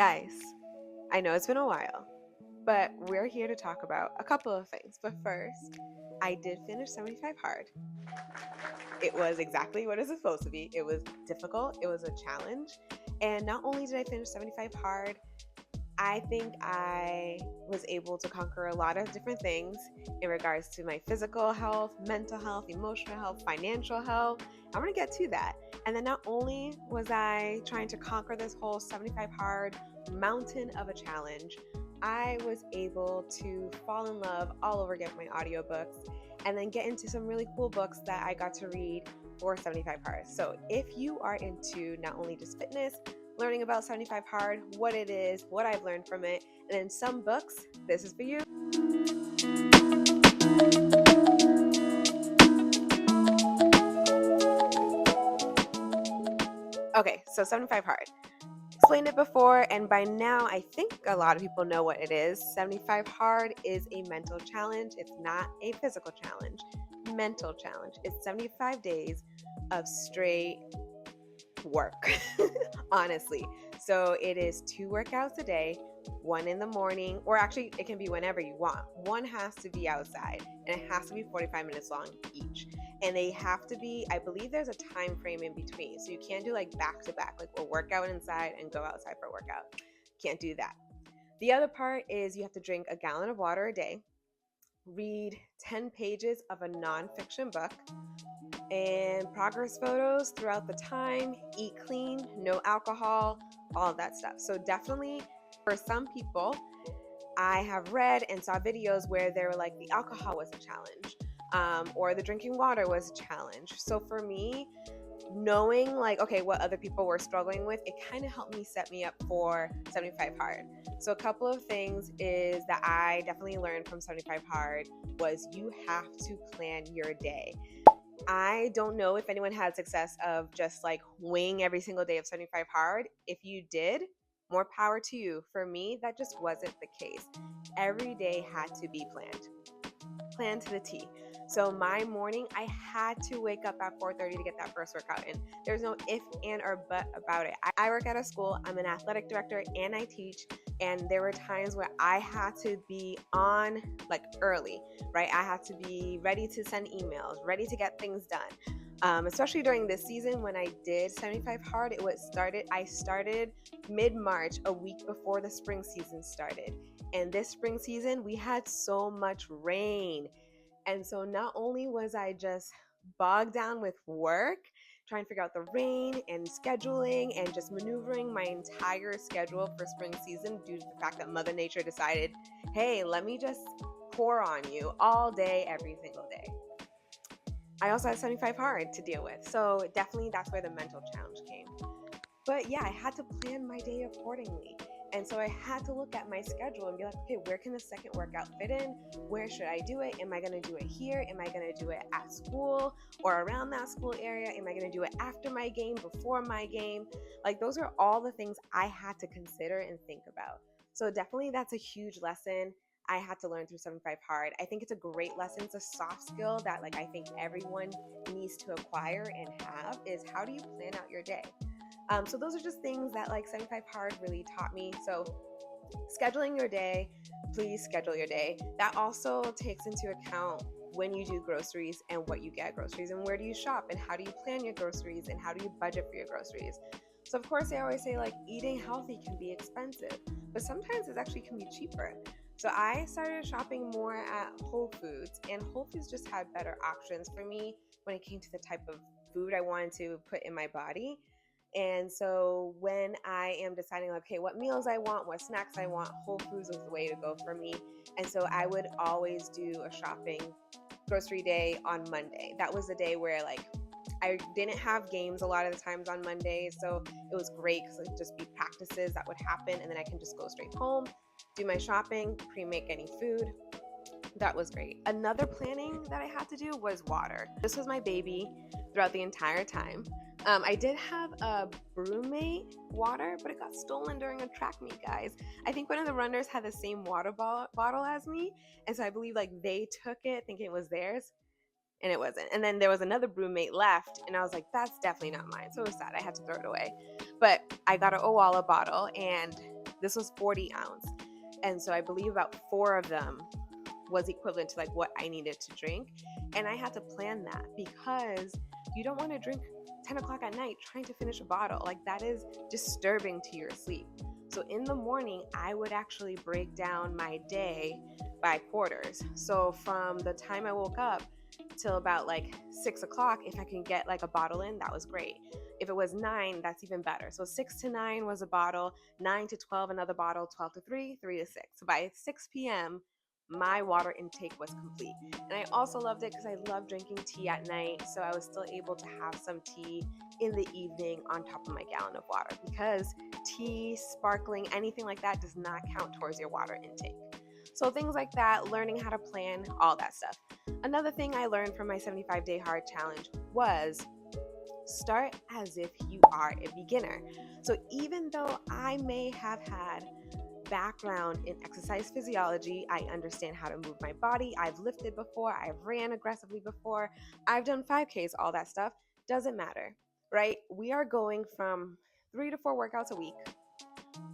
Guys, I know it's been a while, but we're here to talk about a couple of things. But first, I did finish 75 hard. It was exactly what it was supposed to be. It was difficult, it was a challenge. And not only did I finish 75 hard, I think I was able to conquer a lot of different things in regards to my physical health, mental health, emotional health, financial health. I'm going to get to that. And then not only was I trying to conquer this whole 75 hard mountain of a challenge, I was able to fall in love all over again with my audiobooks and then get into some really cool books that I got to read for 75 hard. So if you are into not only just fitness, learning about 75 hard, what it is, what I've learned from it, and then some books, this is for you. Okay, so 75 hard. Explained it before, and by now I think a lot of people know what it is. 75 hard is a mental challenge. It's not a physical challenge. Mental challenge. It's 75 days of straight work, honestly. So it is 2 workouts a day, one in the morning, or actually it can be whenever you want. One has to be outside and it has to be 45 minutes long each. And they have to be, I believe there's a time frame in between. So you can't do like back to back, like we'll work out inside and go outside for a workout. Can't do that. The other part is you have to drink a gallon of water a day, read 10 pages of a nonfiction book, and progress photos throughout the time, eat clean, no alcohol, all of that stuff. So definitely for some people, I have read and saw videos where they were like the alcohol was a challenge, or the drinking water was a challenge. So for me, knowing like, okay, what other people were struggling with, it kind of helped me set me up for 75 hard. So a couple of things is that I definitely learned from 75 hard was you have to plan your day. I don't know if anyone had success of just like wing every single day of 75 hard. If you did, more power to you. For me, that just wasn't the case. Every day had to be planned to the T. So my morning, I had to wake up at 4:30 to get that first workout in. There's no if, and, or but about it. I work at a school. I'm an athletic director and I teach. And there were times where I had to be on like early, right? I had to be ready to send emails, ready to get things done. Especially during this season when I did 75 hard, I started mid-March, a week before the spring season started. And this spring season, we had so much rain. And so not only was I just bogged down with work, trying to figure out the rain and scheduling and just maneuvering my entire schedule for spring season due to the fact that Mother Nature decided, hey, let me just pour on you all day, every single day. I also had 75 hard to deal with. So definitely that's where the mental challenge came. But yeah, I had to plan my day accordingly. And so I had to look at my schedule and be like, okay, where can the second workout fit in? Where should I do it? Am I going to do it here? Am I going to do it at school or around that school area? Am I going to do it after my game, before my game? Like those are all the things I had to consider and think about. So definitely that's a huge lesson I had to learn through 75 hard. I think it's a great lesson. It's a soft skill that like I think everyone needs to acquire and have is how do you plan out your day? So those are just things that like 75 hard really taught me. So scheduling your day, please schedule your day. That also takes into account when you do groceries and what you get groceries and where do you shop and how do you plan your groceries and how do you budget for your groceries. So of course, I always say like eating healthy can be expensive, but sometimes it actually can be cheaper. So I started shopping more at Whole Foods, and Whole Foods just had better options for me when it came to the type of food I wanted to put in my body. And so when I am deciding, like, okay, what meals I want, what snacks I want, Whole Foods was the way to go for me. And so I would always do a shopping grocery day on Monday. That was the day where like I didn't have games a lot of the times on Monday. So it was great because it'd just be practices that would happen. And then I can just go straight home, do my shopping, pre-make any food. That was great. Another planning that I had to do was water. This was my baby throughout the entire time. I did have a BrewMate water, but it got stolen during a track meet, guys. I think one of the runners had the same water bottle as me, and so I believe like they took it thinking it was theirs, and it wasn't. And then there was another BrewMate left, and I was like, that's definitely not mine. So it was sad. I had to throw it away. But I got an Owala bottle, and This was 40 ounce. And so I believe about 4 of them was equivalent to like what I needed to drink. And I had to plan that because you don't want to drink 10 o'clock at night trying to finish a bottle. Like that is disturbing to your sleep. So in the morning, I would actually break down my day by quarters. So from the time I woke up till about like 6 o'clock, if I can get like a bottle in, that was great. If it was 9, that's even better. So 6 to 9 was a bottle, 9 to 12 another bottle, 12 to 3, 3 to 6. So by 6 p.m., my water intake was complete. And I also loved it because I love drinking tea at night. So I was still able to have some tea in the evening on top of my gallon of water, because tea, sparkling, anything like that does not count towards your water intake. So things like that, learning how to plan, all that stuff. Another thing I learned from my 75-day hard challenge was start as if you are a beginner. So even though I may have had background in exercise physiology, I understand how to move my body, I've lifted before, I've ran aggressively before, I've done 5Ks, all that stuff, doesn't matter, right? We are going from 3 to 4 workouts a week,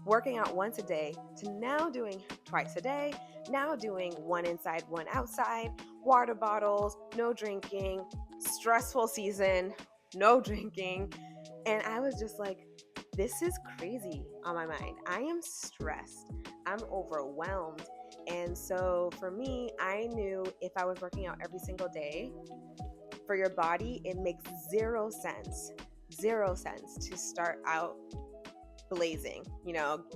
working out once a day, to now doing twice a day, now doing 1 inside, 1 outside, water bottles, no drinking, stressful season, no drinking. And I was just like, this is crazy on my mind. I am stressed. I'm overwhelmed. And so for me, I knew if I was working out every single day, for your body, it makes zero sense to start out blazing,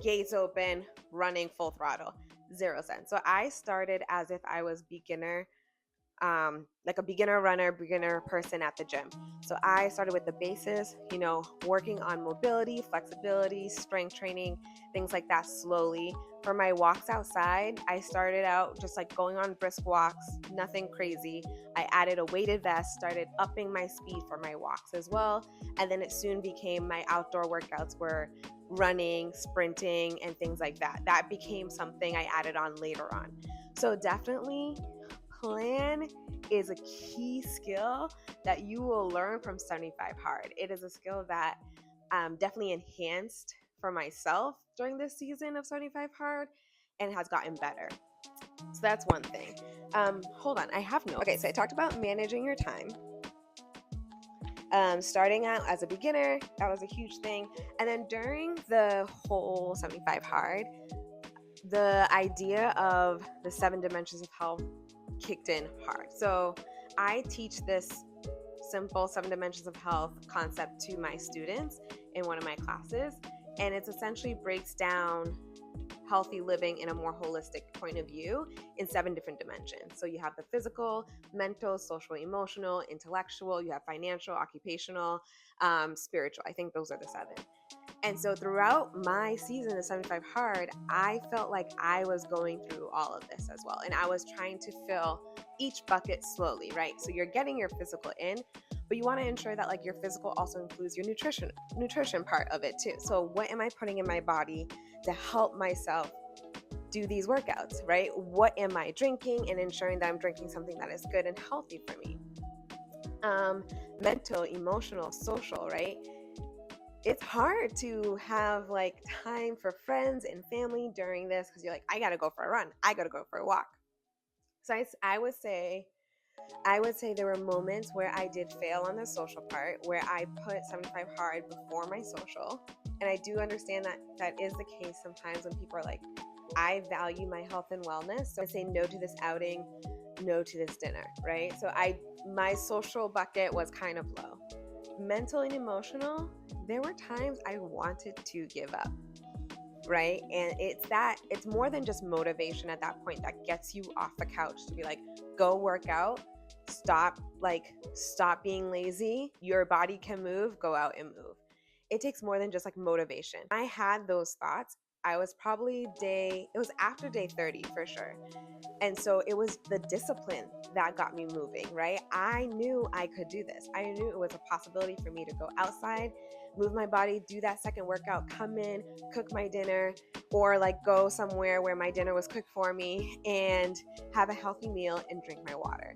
gates open, running full throttle, 0 sense. So I started as if I was beginner, like a beginner runner, beginner person at the gym. So I started with the basis, working on mobility, flexibility, strength training, things like that slowly. For my walks outside, I started out just like going on brisk walks, nothing crazy. I added a weighted vest, started upping my speed for my walks as well. And then it soon became my outdoor workouts were running, sprinting, and things like that. That became something I added on later on. So definitely plan is a key skill that you will learn from 75 Hard. It is a skill that definitely enhanced for myself during this season of 75 Hard and has gotten better. So that's one thing. Hold on, I have notes. Okay, so I talked about managing your time. Starting out as a beginner, that was a huge thing. And then during the whole 75 Hard, the idea of the 7 dimensions of health kicked in hard. So I teach this simple 7 dimensions of health concept to my students in one of my classes, and it essentially breaks down healthy living in a more holistic point of view in 7 different dimensions. So you have the physical, mental, social, emotional, intellectual, you have financial, occupational, spiritual. I think those are the 7. And so throughout my season of 75 Hard, I felt like I was going through all of this as well. And I was trying to fill each bucket slowly, right? So you're getting your physical in, but you want to ensure that like your physical also includes your nutrition part of it too. So what am I putting in my body to help myself do these workouts, right? What am I drinking, and ensuring that I'm drinking something that is good and healthy for me? Mental, emotional, social, right? It's hard to have like time for friends and family during this because you're like, I gotta go for a run, I gotta go for a walk. So I would say there were moments where I did fail on the social part, where I put 75 Hard before my social. And I do understand that that is the case sometimes when people are like, I value my health and wellness, so I say no to this outing, no to this dinner, right? So my social bucket was kind of low. Mental and emotional, there were times I wanted to give up, right? And it's more than just motivation at that point that gets you off the couch to be like, go work out, stop being lazy, your body can move, go out and move. It takes more than just like motivation. I had those thoughts. It was after day 30 for sure. And so it was the discipline that got me moving, right? I knew I could do this. I knew it was a possibility for me to go outside, move my body, do that second workout, come in, cook my dinner, or like go somewhere where my dinner was cooked for me and have a healthy meal and drink my water.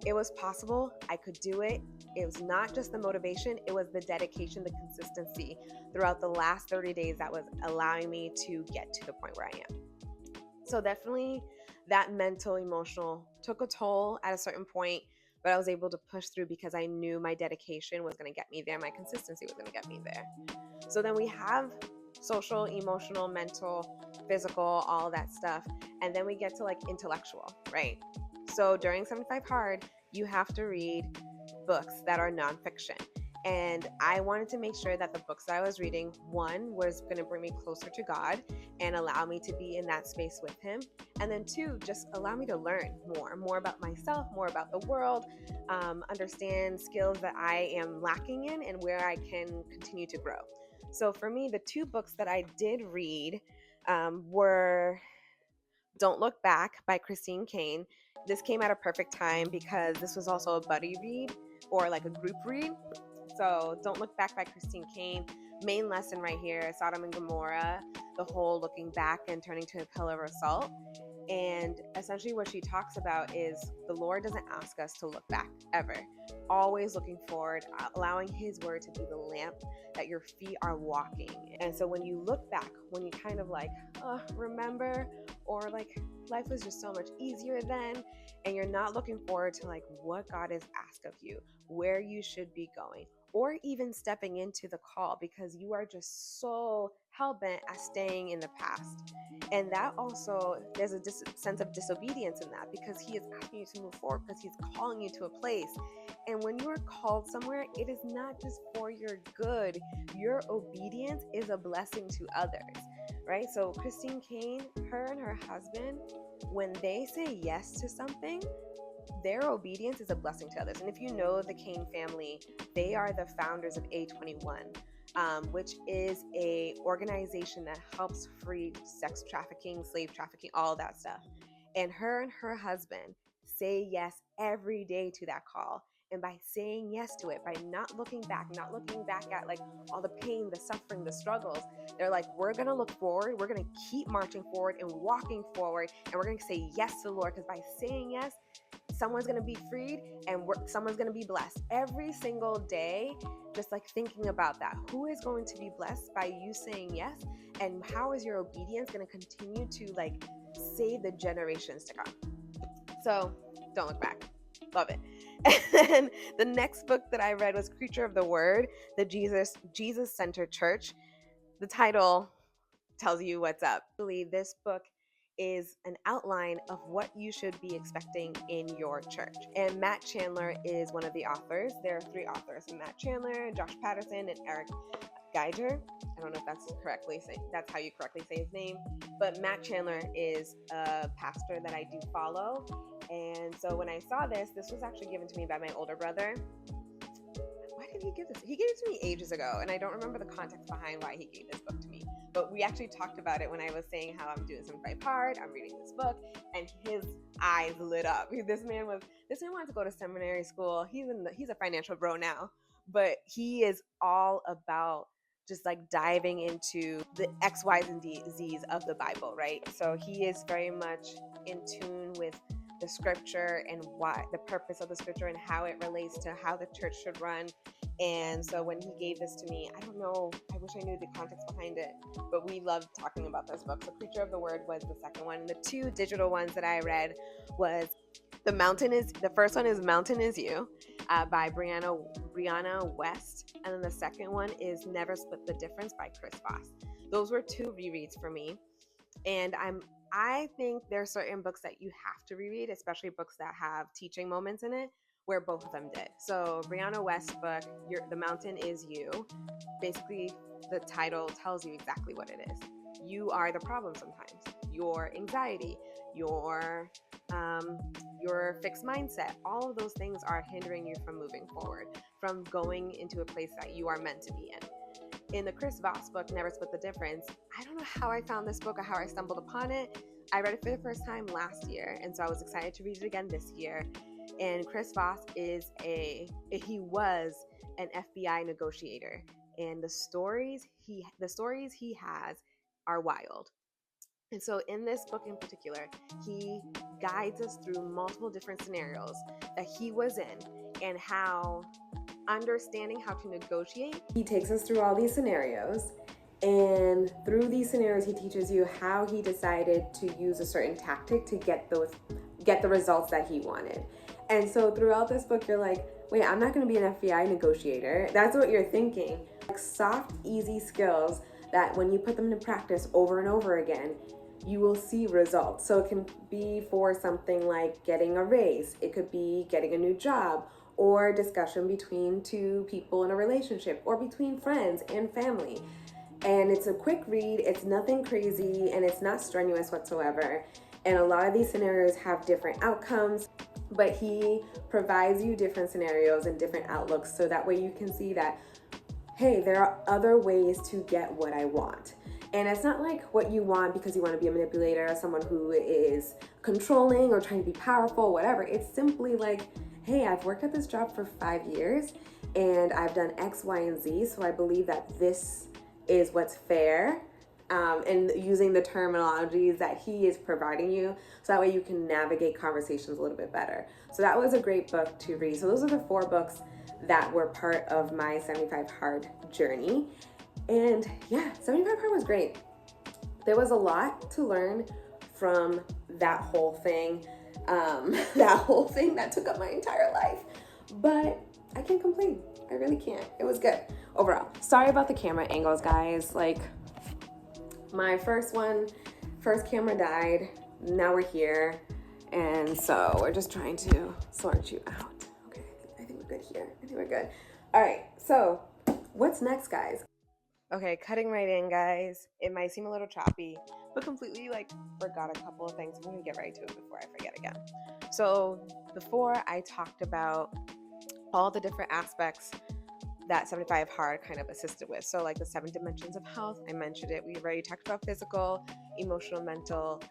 It was possible. I could do it. It was not just the motivation, it was the dedication, the consistency throughout the last 30 days that was allowing me to get to the point where I am. So definitely that mental, emotional took a toll at a certain point, but I was able to push through because I knew my dedication was going to get me there. My consistency was going to get me there. So then we have social, emotional, mental, physical, all that stuff. And then we get to like intellectual, right? So during 75 Hard, you have to read books that are nonfiction. And I wanted to make sure that the books that I was reading, one, was going to bring me closer to God and allow me to be in that space with Him. And then two, just allow me to learn more about myself, more about the world, understand skills that I am lacking in and where I can continue to grow. So for me, the two books that I did read were Don't Look Back by Christine Kane. This came at a perfect time because this was also a buddy read or like a group read. So Don't Look Back by Christine Kane. Main lesson right here, Sodom and Gomorrah, the whole looking back and turning to a pillar of salt. And essentially what she talks about is the Lord doesn't ask us to look back ever. Always looking forward, allowing His word to be the lamp that your feet are walking. And so when you look back, when you kind of like, remember, or like life was just so much easier then, and you're not looking forward to like what God has asked of you, where you should be going, or even stepping into the call because you are just so hell-bent at staying in the past. And that also, there's a sense of disobedience in that because He is asking you to move forward because He's calling you to a place. And when you are called somewhere, it is not just for your good. Your obedience is a blessing to others, right? So Christine Kane, her and her husband, when they say yes to something, their obedience is a blessing to others. And if you know the Kane family, they are the founders of A21, which is a organization that helps free sex trafficking, slave trafficking, all that stuff. And her husband say yes every day to that call. And by saying yes to it, by not looking back at like all the pain, the suffering, the struggles, they're like, we're going to look forward. We're going to keep marching forward and walking forward. And we're going to say yes to the Lord because by saying yes, someone's going to be freed and someone's going to be blessed every single day. Just like thinking about that, who is going to be blessed by you saying yes, and how is your obedience going to continue to like save the generations to come? So don't look back. Love it. And then the next book that I read was Creature of the Word, the Jesus-centered church. The title tells you what's up. This book is an outline of what you should be expecting in your church. And Matt Chandler is one of the authors. There are three authors: Matt Chandler, Josh Patterson, and Eric Geiger. I don't know if that's how you correctly say his name, but Matt Chandler is a pastor that I do follow. And so when I saw this was actually given to me by my older brother. Why did he give this? He gave it to me ages ago, and I don't remember the context behind why he gave this book to me. But we actually talked about it when I was saying how I'm doing 75 Hard, I'm reading this book, and his eyes lit up. This man wanted to go to seminary school. He's a financial bro now, but he is all about just like diving into the X, Y's, and Z's of the Bible, right? So he is very much in tune with the scripture and why the purpose of the scripture and how it relates to how the church should run. And so when he gave this to me, I don't know, I wish I knew the context behind it, but we loved talking about this book. So Creature of the Word was the second one. The two digital ones that I read was the first one is Mountain Is You by Brianna West. And then the second one is Never Split the Difference by Chris Voss. Those were two rereads for me. And I think there are certain books that you have to reread, especially books that have teaching moments in it, where both of them did. So Brianna West's book, The Mountain Is You, basically the title tells you exactly what it is. You are the problem sometimes. Your anxiety, your fixed mindset, all of those things are hindering you from moving forward, from going into a place that you are meant to be in. In the Chris Voss book, Never Split the Difference, I don't know how I found this book or how I stumbled upon it. I read it for the first time last year, and so I was excited to read it again this year. And Chris Voss he was an FBI negotiator, and the stories he has are wild. And so in this book in particular, he guides us through multiple different scenarios that he was in, and how understanding how to negotiate. He takes us through all these scenarios, and through these scenarios he teaches you how he decided to use a certain tactic to get the results that he wanted. And so throughout this book you're like, wait, I'm not going to be an FBI negotiator. That's what you're thinking. Like soft, easy skills that when you put them into practice over and over again, you will see results. So it can be for something like getting a raise. It could be getting a new job, or discussion between two people in a relationship, or between friends and family. And it's a quick read, it's nothing crazy, and it's not strenuous whatsoever. And a lot of these scenarios have different outcomes, but he provides you different scenarios and different outlooks, so that way you can see that, hey, there are other ways to get what I want. And it's not like what you want because you want to be a manipulator or someone who is controlling or trying to be powerful, whatever. It's simply like, hey, I've worked at this job for 5 years and I've done X, Y, and Z, so I believe that this is what's fair, and using the terminologies that he is providing you, so that way you can navigate conversations a little bit better. So that was a great book to read. So those are the 4 books that were part of my 75 Hard journey. And yeah, 75 Hard was great. There was a lot to learn from that whole thing. That took up my entire life. But I can't complain. I really can't. It was good overall. Sorry about the camera angles, guys. Like, my first camera died. Now we're here. And so we're just trying to sort you out. Okay, I think we're good here. I think we're good. All right, so what's next, guys? Okay, cutting right in, guys. It might seem a little choppy, but completely forgot a couple of things. I'm gonna get right to it before I forget again. So before I talked about all the different aspects that 75 Hard kind of assisted with. So like the 7 dimensions of health, I mentioned it. We already talked about physical, emotional, mental,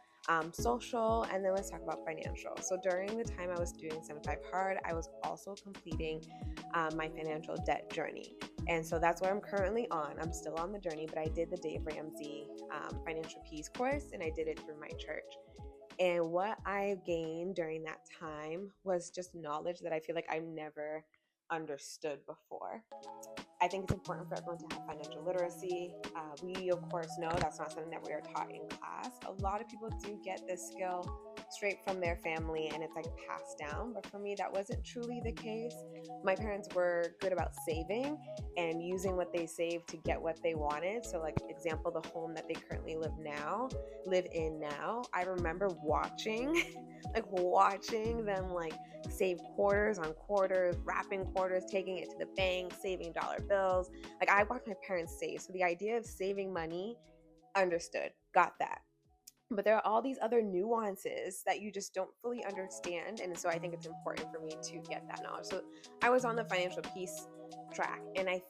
social, and then let's talk about financial. So during the time I was doing 75 Hard, I was also completing my financial debt journey. And so that's what I'm currently on. I'm still on the journey, but I did the Dave Ramsey Financial Peace course, and I did it through my church. And what I gained during that time was just knowledge that I feel like I never understood before. I think it's important for everyone to have financial literacy. We, of course, know that's not something that we are taught in class. A lot of people do get this skill straight from their family, and it's passed down. But for me, that wasn't truly the case. My parents were good about saving and using what they saved to get what they wanted. So example, the home that they currently live in now. I remember watching them save quarters on quarters, wrapping quarters, taking it to the bank, saving dollar bills. I watched my parents save. So the idea of saving money, understood, got that. But there are all these other nuances that you just don't fully understand. And so I think it's important for me to get that knowledge. So I was on the financial peace track, and I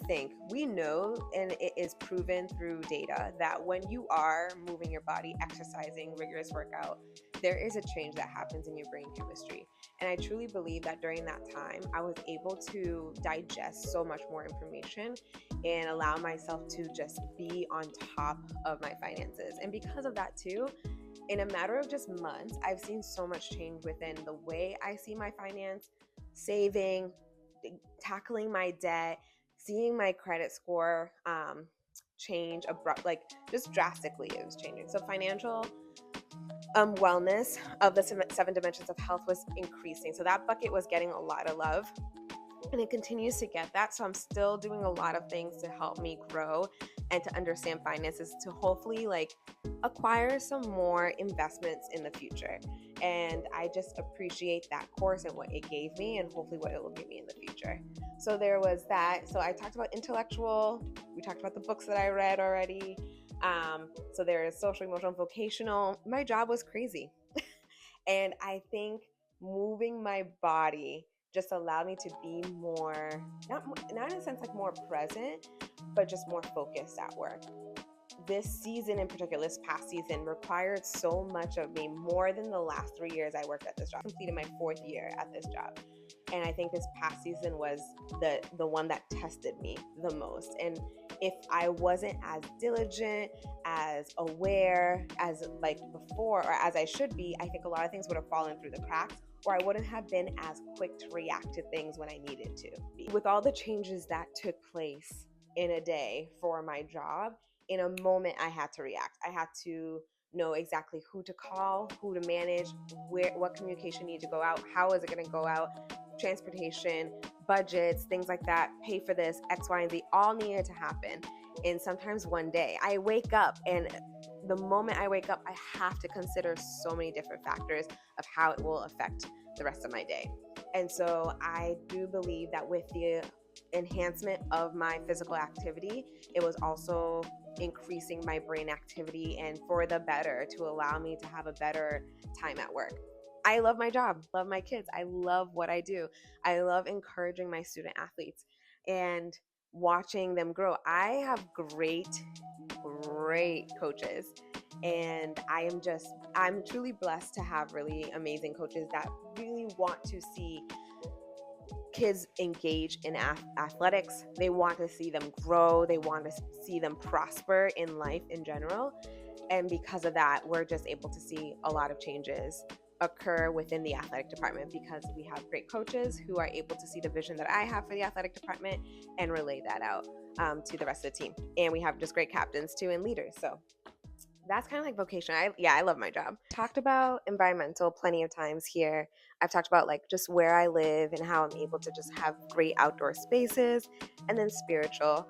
think we know, and it is proven through data, that when you are moving your body, exercising, rigorous workout, there is a change that happens in your brain chemistry. And I truly believe that during that time, I was able to digest so much more information and allow myself to just be on top of my finances. And because of that too, in a matter of just months, I've seen so much change within the way I see my finance, saving, tackling my debt, seeing my credit score change just drastically. It was changing. So financial wellness of the 7 dimensions of health was increasing. So that bucket was getting a lot of love, and it continues to get that. So I'm still doing a lot of things to help me grow and to understand finances, to hopefully acquire some more investments in the future. And I just appreciate that course and what it gave me, and hopefully what it will give me in the future. So there was that. So I talked about intellectual. We talked about the books that I read already. So there is social, emotional, vocational. My job was crazy. And I think moving my body just allowed me to be more, not in a sense more present, but just more focused at work. This season in particular, this past season, required so much of me, more than the last 3 years I worked at this job. I completed my 4th year at this job. And I think this past season was the one that tested me the most. And if I wasn't as diligent, as aware as like before, or as I should be, I think a lot of things would have fallen through the cracks, or I wouldn't have been as quick to react to things when I needed to. With all the changes that took place in a day for my job, in a moment I had to react. I had to know exactly who to call, who to manage, what communication needs to go out, how is it going to go out, transportation, budgets, things like that, pay for this, X, Y, and Z, all needed to happen. And sometimes one day I wake up, and the moment I wake up, I have to consider so many different factors of how it will affect the rest of my day. And so I do believe that with the enhancement of my physical activity, it was also increasing my brain activity, and for the better, to allow me to have a better time at work. I love my job, love my kids. I love what I do. I love encouraging my student athletes and watching them grow. I have great coaches, and I'm truly blessed to have really amazing coaches that really want to see kids engage in athletics. They want to see them grow. They want to see them prosper in life in general. And because of that, we're just able to see a lot of changes occur within the athletic department, because we have great coaches who are able to see the vision that I have for the athletic department and relay that out to the rest of the team. And we have just great captains too, and leaders. So that's kind of like vocation. I love my job. Talked about environmental plenty of times here. I've talked about like just where I live and how I'm able to just have great outdoor spaces. And then spiritual,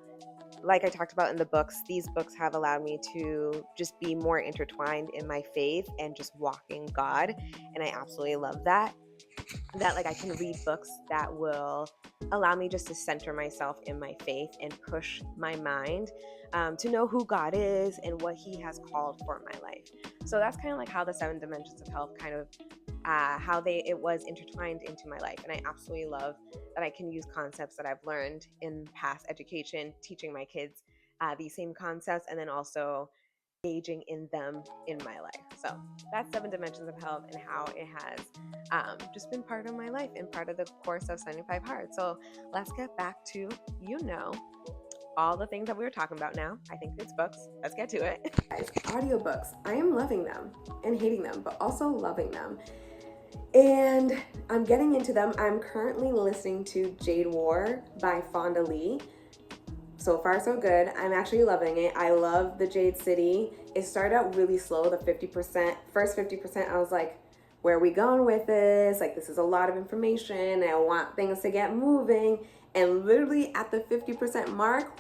like I talked about in the books, these books have allowed me to just be more intertwined in my faith and just walking God. And I absolutely love that like I can read books that will allow me just to center myself in my faith and push my mind to know who God is and what he has called for my life. So that's kind of like how the 7 dimensions of health kind of how it was intertwined into my life. And I absolutely love that I can use concepts that I've learned in past education, teaching my kids these same concepts, and then also engaging in them in my life. So that's 7 dimensions of health and how it has just been part of my life and part of the course of 75 Hard. So let's get back to, all the things that we were talking about now. I think it's books. Let's get to it. Guys, audiobooks. I am loving them and hating them, but also loving them. And I'm getting into them. I'm currently listening to Jade War by Fonda Lee. So far, so good. I'm actually loving it. I love the Jade City. It started out really slow, the 50%. First 50%, I was like, where are we going with this? Like, this is a lot of information. I want things to get moving. And literally at the 50% mark,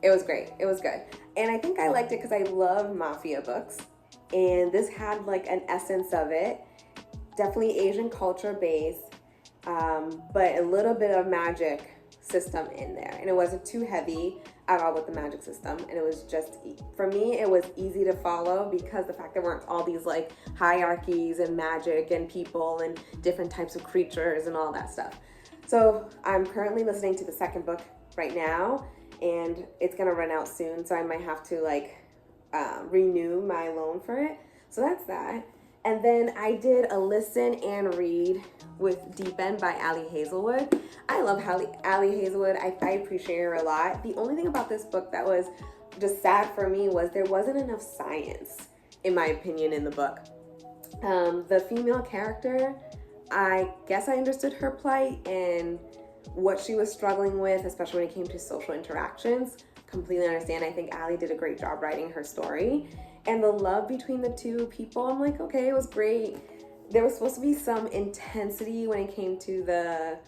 it was great. It was good. And I think I liked it because I love mafia books. And this had like an essence of it. Definitely Asian culture based, but a little bit of magic system in there. And it wasn't too heavy at all with the magic system. And it was just, for me, it was easy to follow because the fact there weren't all these like hierarchies and magic and people and different types of creatures and all that stuff. So I'm currently listening to the second book right now, and it's gonna run out soon. So I might have to like renew my loan for it. So that's that. And then I did a listen and read with Deep End by Ali Hazelwood. I love Ali Hazelwood. I appreciate her a lot. The only thing about this book that was just sad for me was there wasn't enough science, in my opinion, in the book. The female character, I guess I understood her plight and what she was struggling with, especially when it came to social interactions. Completely understand. I think Ali did a great job writing her story. And the love between the two people, I'm like, okay, it was great. There was supposed to be some intensity when it came to the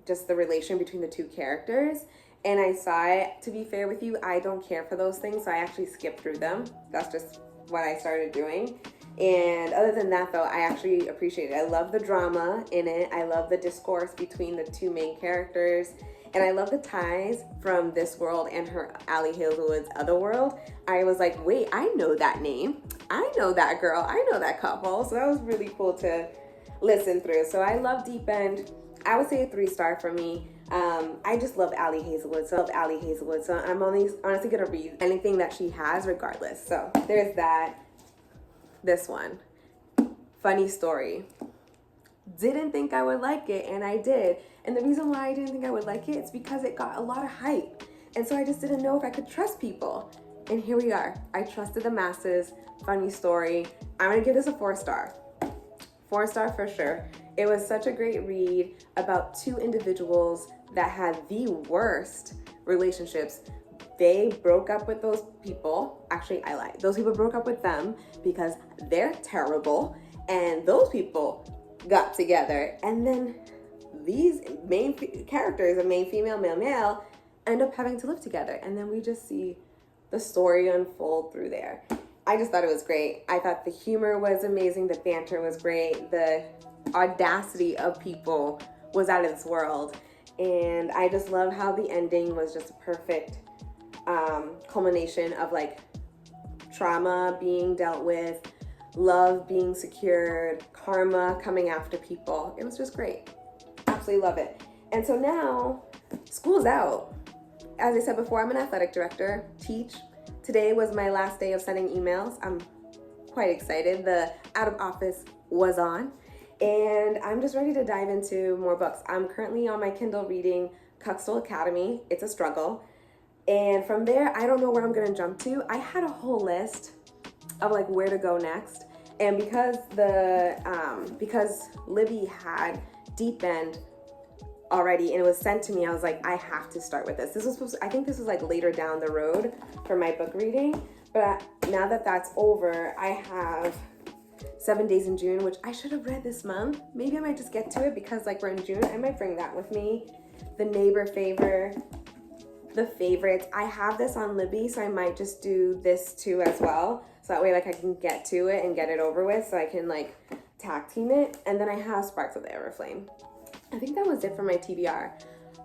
just the relation between the two characters. And I saw it. To be fair with you, I don't care for those things, so I actually skipped through them. That's just what I started doing. And other than that, though, I actually appreciate it. I love the drama in it. I love the discourse between the two main characters. And I love the ties from this world and her Ali Hazelwood's other world. I was like, wait, I know that name. I know that girl. I know that couple. So that was really cool to listen through. So I love Deep End. I would say a 3-star for me. I just love Ali Hazelwood. So I'm honestly going to read anything that she has regardless. So there's that. This one. Funny story. Didn't think I would like it, and I did. And the reason why I didn't think I would like it is because it got a lot of hype. And so I just didn't know if I could trust people. And here we are. I trusted the masses. Funny story. I'm gonna give this a 4-star. 4-star for sure. It was such a great read about two individuals that had the worst relationships. They broke up with those people. Actually, I lied. Those people broke up with them because they're terrible. And those people got together. And then these main characters, a main female, male, male, end up having to live together. And then we just see the story unfold through there. I just thought it was great. I thought the humor was amazing. The banter was great. The audacity of people was out of this world. And I just love how the ending was just a perfect culmination of like trauma being dealt with, love being secured, karma coming after people. It was just great. Absolutely love it. And so now school's out. As I said before, I'm an athletic director, teach. Today was my last day of sending emails. I'm quite excited. The out of office was on, and I'm just ready to dive into more books. I'm currently on my Kindle reading Cuxtal Academy. It's a struggle. And from there, I don't know where I'm gonna jump to. I had a whole list of like where to go next. And because because Libby had Deep End already and it was sent to me, I was like, I have to start with this. This was supposed to, I think this was like later down the road for my book reading, but now that that's over, I have 7 Days in June, which I should have read this month. Maybe I might just get to it because like we're in June. I might bring that with me. The Neighbor Favor, The Favorites. I have this on Libby, so I might just do this too as well. So that way like I can get to it and get it over with, so I can like tag team it. And then I have Sparks of the Everflame. I think that was it for my TBR,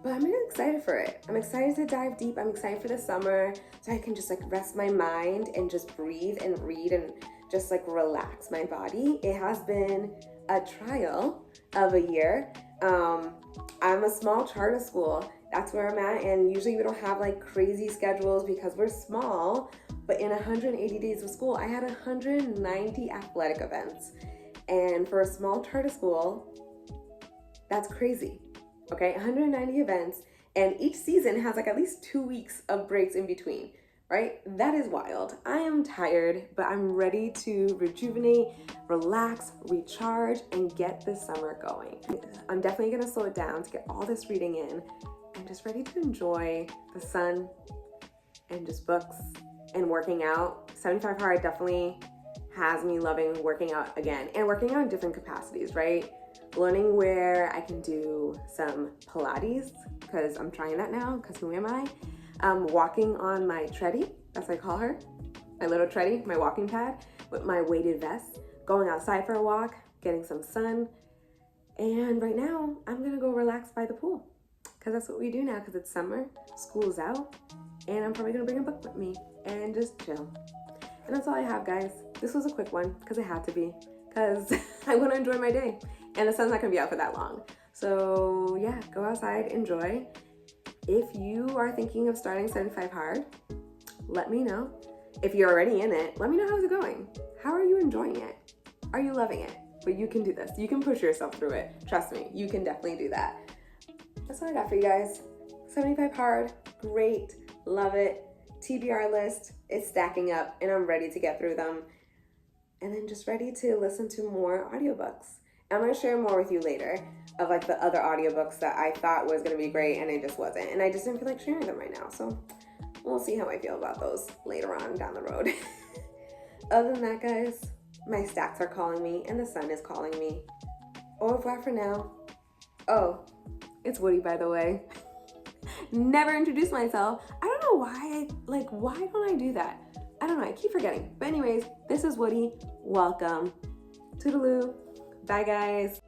but I'm really excited for it. I'm excited to dive deep. I'm excited for the summer so I can just like rest my mind and just breathe and read and just like relax my body. It has been a trial of a year. I'm a small charter school. That's where I'm at, and usually we don't have like crazy schedules because we're small, but in 180 days of school, I had 190 athletic events. And for a small charter school, that's crazy, okay? 190 events, and each season has like at least 2 weeks of breaks in between, right? That is wild. I am tired, but I'm ready to rejuvenate, relax, recharge, and get this summer going. I'm definitely gonna slow it down to get all this reading in. I'm just ready to enjoy the sun and just books and working out. 75 Hard definitely has me loving working out again, and working out in different capacities, right? Learning where I can do some Pilates, because I'm trying that now, because who am I? Walking on my treadie, that's what I call her, my little treadie, my walking pad, with my weighted vest, going outside for a walk, getting some sun, and right now, I'm gonna go relax by the pool, because that's what we do now, because it's summer, school's out, and I'm probably gonna bring a book with me, and just chill. And that's all I have, guys. This was a quick one, because it had to be, because I wanna enjoy my day. And the sun's not gonna be out for that long. So yeah, go outside, enjoy. If you are thinking of starting 75 Hard, let me know. If you're already in it, let me know how's it going. How are you enjoying it? Are you loving it? But you can do this. You can push yourself through it. Trust me, you can definitely do that. That's all I got for you guys. 75 Hard, great, love it. TBR list is stacking up and I'm ready to get through them. And then just ready to listen to more audiobooks. I'm gonna share more with you later of like the other audiobooks that I thought was gonna be great and it just wasn't. And I just didn't feel like sharing them right now. So we'll see how I feel about those later on down the road. Other than that, guys, my stacks are calling me and the sun is calling me. Au revoir for now. Oh, it's Woody, by the way. Never introduced myself. I don't know why, why don't I do that? I don't know, I keep forgetting. But anyways, this is Woody. Welcome. Toodaloo. Bye, guys.